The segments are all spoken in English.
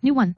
New 1.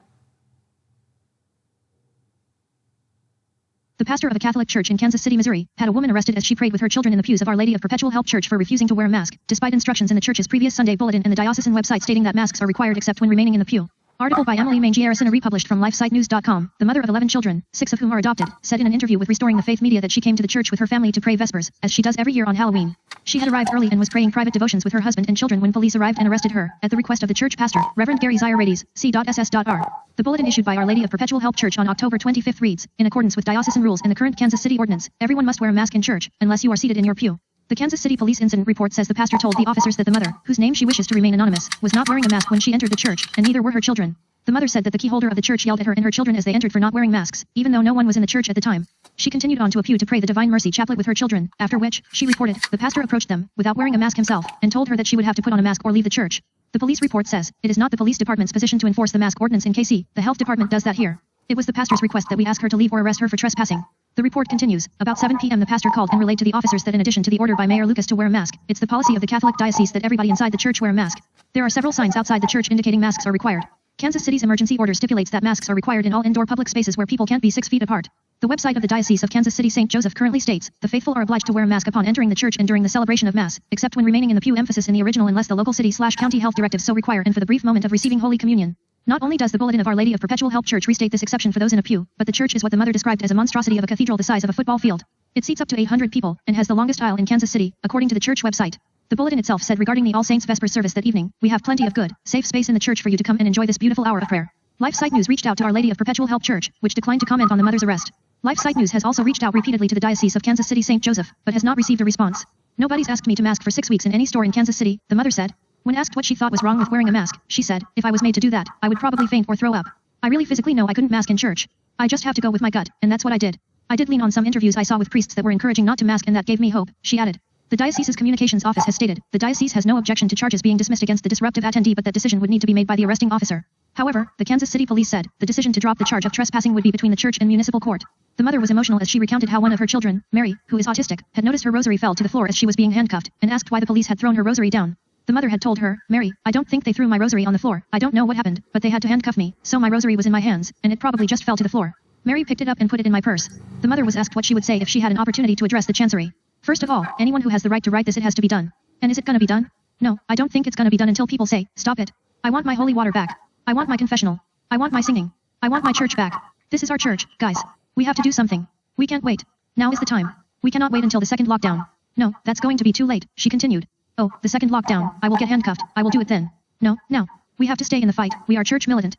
The pastor of a Catholic church in Kansas City, Missouri, had a woman arrested as she prayed with her children in the pews of Our Lady of Perpetual Help Church for refusing to wear a mask, despite instructions in the church's previous Sunday bulletin and the diocesan website stating that masks are required except when remaining in the pew. Article by Emily Mangiaracina republished from LifeSiteNews.com. The mother of 11 children, 6 of whom are adopted, said in an interview with Restoring the Faith Media that she came to the church with her family to pray Vespers, as she does every year on Halloween. She had arrived early and was praying private devotions with her husband and children when police arrived and arrested her, at the request of the church pastor, Reverend Gary Zyrades, c.ss.r. The bulletin issued by Our Lady of Perpetual Help Church on October 25 reads, in accordance with diocesan rules and the current Kansas City ordinance, everyone must wear a mask in church, unless you are seated in your pew. The Kansas City Police Incident Report says the pastor told the officers that the mother, whose name she wishes to remain anonymous, was not wearing a mask when she entered the church, and neither were her children. The mother said that the key holder of the church yelled at her and her children as they entered for not wearing masks, even though no one was in the church at the time. She continued on to a pew to pray the Divine Mercy Chaplet with her children, after which, she reported, the pastor approached them, without wearing a mask himself, and told her that she would have to put on a mask or leave the church. The police report says, it is not the police department's position to enforce the mask ordinance in KC, the health department does that here. It was the pastor's request that we ask her to leave or arrest her for trespassing. The report continues, about 7 p.m. the pastor called and relayed to the officers that in addition to the order by Mayor Lucas to wear a mask, it's the policy of the Catholic Diocese that everybody inside the church wear a mask. There are several signs outside the church indicating masks are required. Kansas City's emergency order stipulates that masks are required in all indoor public spaces where people can't be 6 feet apart. The website of the Diocese of Kansas City St. Joseph currently states, the faithful are obliged to wear a mask upon entering the church and during the celebration of Mass, except when remaining in the pew, emphasis in the original unless the local city/county health directives so require and for the brief moment of receiving Holy Communion. Not only does the bulletin of Our Lady of Perpetual Help Church restate this exception for those in a pew, but the church is what the mother described as a monstrosity of a cathedral the size of a football field. It seats up to 800 people, and has the longest aisle in Kansas City, according to the church website. The bulletin itself said regarding the All Saints Vesper service that evening, we have plenty of good, safe space in the church for you to come and enjoy this beautiful hour of prayer. LifeSite News reached out to Our Lady of Perpetual Help Church, which declined to comment on the mother's arrest. LifeSite News has also reached out repeatedly to the Diocese of Kansas City St. Joseph, but has not received a response. Nobody's asked me to mask for 6 weeks in any store in Kansas City, the mother said. When asked what she thought was wrong with wearing a mask, she said, if I was made to do that, I would probably faint or throw up. I really physically know I couldn't mask in church. I just have to go with my gut, and that's what I did. I did lean on some interviews I saw with priests that were encouraging not to mask and that gave me hope, she added. The diocese's communications office has stated, the diocese has no objection to charges being dismissed against the disruptive attendee but that decision would need to be made by the arresting officer. However, the Kansas City Police said, the decision to drop the charge of trespassing would be between the church and municipal court. The mother was emotional as she recounted how one of her children, Mary, who is autistic, had noticed her rosary fell to the floor as she was being handcuffed, and asked why the police had thrown her rosary down. The mother had told her, Mary, I don't think they threw my rosary on the floor, I don't know what happened, but they had to handcuff me, so my rosary was in my hands, and it probably just fell to the floor. Mary picked it up and put it in my purse. The mother was asked what she would say if she had an opportunity to address the chancery. First of all, anyone who has the right to write this, it has to be done. And is it gonna be done? No, I don't think it's gonna be done until people say, stop it. I want my holy water back. I want my confessional. I want my singing. I want my church back. This is our church, guys. We have to do something. We can't wait. Now is the time. We cannot wait until the second lockdown. No, that's going to be too late, she continued. Oh, the second lockdown, I will get handcuffed, I will do it then. No, now. We have to stay in the fight, we are church militant.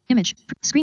Image. Screen.